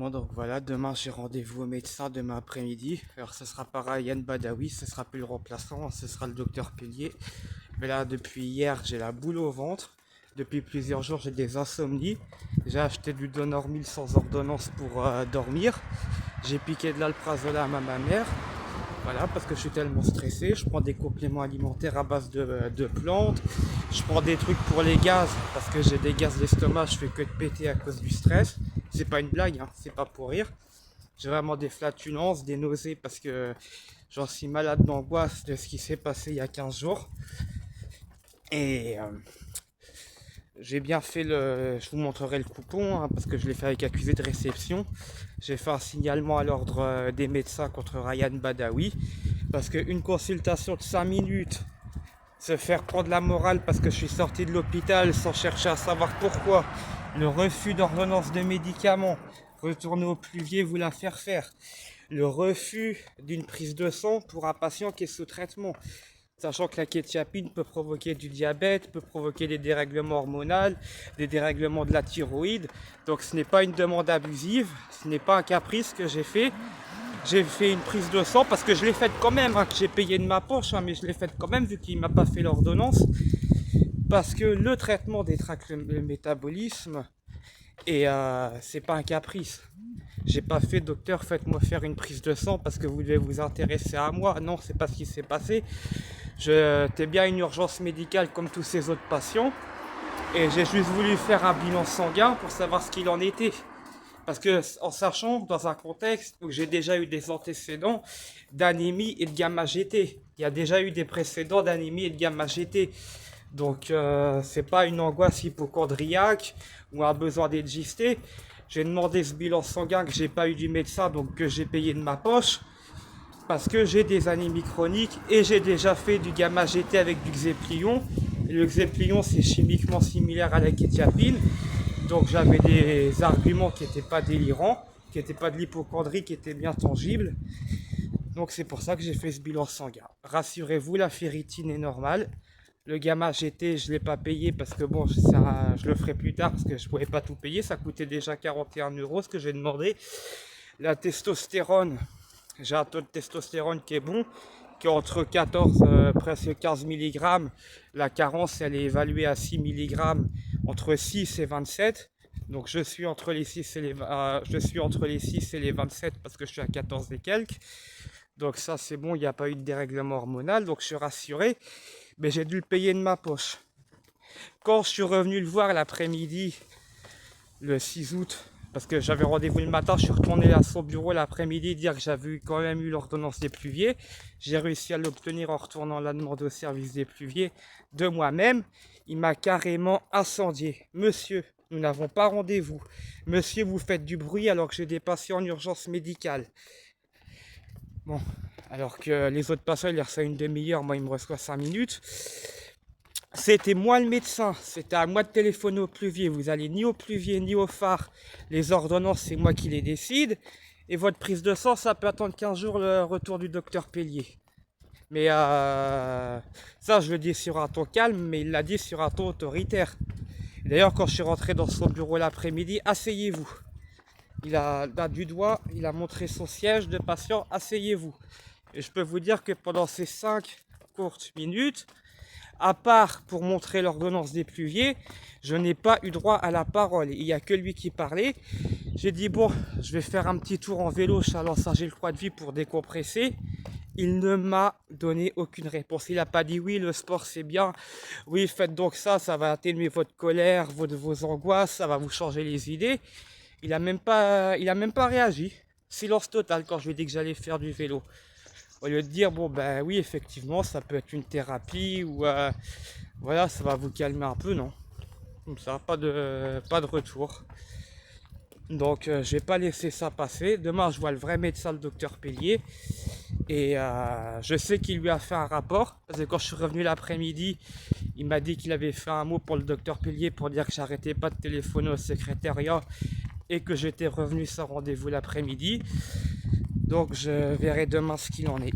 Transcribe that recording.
Bon, donc voilà, demain j'ai rendez-vous au médecin demain après-midi. Alors ce sera pas Ryan Badawi, ce sera plus le remplaçant, ce sera le docteur Pellier. Mais là, depuis hier, j'ai la boule au ventre. Depuis plusieurs jours, j'ai des insomnies. J'ai acheté du Donormil sans ordonnance pour dormir. J'ai piqué de l'alprazolam à ma mère. Voilà, parce que je suis tellement stressé. Je prends des compléments alimentaires à base de plantes. Je prends des trucs pour les gaz, parce que j'ai des gaz d'estomac. Je fais que de péter à cause du stress. C'est pas une blague, hein, c'est pas pour rire. J'ai vraiment des flatulences, des nausées, parce que j'en suis malade d'angoisse de ce qui s'est passé il y a 15 jours. Et j'ai bien fait je vous montrerai le coupon, hein, parce que je l'ai fait avec accusé de réception. J'ai fait un signalement à l'ordre des médecins contre Ryan Badawi, parce qu'une consultation de 5 minutes, se faire prendre la morale parce que je suis sorti de l'hôpital sans chercher à savoir pourquoi, le refus d'ordonnance de médicaments, retourner au pluvier, vous la faire, le refus d'une prise de sang pour un patient qui est sous traitement. Sachant que la kétiapine peut provoquer du diabète, peut provoquer des dérèglements hormonaux, des dérèglements de la thyroïde. Donc ce n'est pas une demande abusive, ce n'est pas un caprice que j'ai fait. J'ai fait une prise de sang parce que je l'ai faite quand même, hein, que j'ai payé de ma poche, hein, mais je l'ai faite quand même vu qu'il ne m'a pas fait l'ordonnance. Parce que le traitement détraque le métabolisme et c'est pas un caprice. J'ai pas fait docteur, faites-moi faire une prise de sang parce que vous devez vous intéresser à moi. Non, c'est pas ce qui s'est passé. J'étais bien une urgence médicale comme tous ces autres patients et j'ai juste voulu faire un bilan sanguin pour savoir ce qu'il en était. Parce que en sachant dans un contexte où j'ai déjà eu des antécédents d'anémie et de gamma-GT. Il y a déjà eu des précédents d'anémie et de gamma-GT. Donc c'est pas une angoisse hypochondriaque ou un besoin d'être gisté. J'ai demandé ce bilan sanguin que j'ai pas eu du médecin, donc que j'ai payé de ma poche. Parce que j'ai des anémies chroniques et j'ai déjà fait du gamma-GT avec du Xéplion. Et le Xéplion c'est chimiquement similaire à la kétiapine. Donc j'avais des arguments qui n'étaient pas délirants, qui n'étaient pas de l'hypochondrie, qui étaient bien tangibles. Donc c'est pour ça que j'ai fait ce bilan sanguin. Rassurez-vous, la ferritine est normale. Le gamma GT, je ne l'ai pas payé parce que bon, je le ferai plus tard parce que je ne pouvais pas tout payer. Ça coûtait déjà 41 € ce que j'ai demandé. La testostérone, j'ai un taux de testostérone qui est bon, qui est entre 14 presque 15 mg. La carence, elle est évaluée à 6 mg, entre 6 et 27. Donc je suis entre les 6 et les 27 parce que je suis à 14 et quelques. Donc ça c'est bon, il n'y a pas eu de dérèglement hormonal, donc je suis rassuré. Mais j'ai dû le payer de ma poche. Quand je suis revenu le voir l'après-midi, le 6 août, parce que j'avais rendez-vous le matin, je suis retourné à son bureau l'après-midi dire que j'avais quand même eu l'ordonnance des pluviers. J'ai réussi à l'obtenir en retournant la demande au service des pluviers de moi-même. Il m'a carrément incendié. Monsieur, nous n'avons pas rendez-vous. Monsieur, vous faites du bruit alors que j'ai des patients en urgence médicale. Bon, alors que les autres patients, ils reçoivent une demi-heure, moi, il me reçoit 5 minutes. C'était moi le médecin, c'était à moi de téléphoner au pluvier. Vous allez ni au pluvier ni au phare. Les ordonnances, c'est moi qui les décide. Et votre prise de sang, ça peut attendre 15 jours le retour du docteur Pellier. Mais ça, je le dis sur un ton calme, mais il l'a dit sur un ton autoritaire. D'ailleurs, quand je suis rentré dans son bureau l'après-midi, asseyez-vous. Il a du doigt, il a montré son siège de patient, asseyez-vous. Et je peux vous dire que pendant ces 5 courtes minutes, à part pour montrer l'ordonnance des pluviers, je n'ai pas eu droit à la parole. Il n'y a que lui qui parlait. J'ai dit bon, je vais faire un petit tour en vélo, Chalon-Saint-Gilles le Croix de Vie pour décompresser. Il ne m'a donné aucune réponse. Il n'a pas dit oui, le sport c'est bien. Oui, faites donc ça, ça va atténuer votre colère, vos angoisses, ça va vous changer les idées. Il a même pas réagi. Silence total quand je lui ai dit que j'allais faire du vélo. Au lieu de dire, bon ben oui, effectivement, ça peut être une thérapie ou voilà, ça va vous calmer un peu, non. Comme ça, pas de retour. Donc je vais pas laisser ça passer. Demain, je vois le vrai médecin, le docteur Pellier. Et je sais qu'il lui a fait un rapport. Parce que quand je suis revenu l'après-midi, il m'a dit qu'il avait fait un mot pour le docteur Pellier pour dire que j'arrêtais pas de téléphoner au secrétariat et que j'étais revenu sans rendez-vous l'après-midi. Donc je verrai demain ce qu'il en est.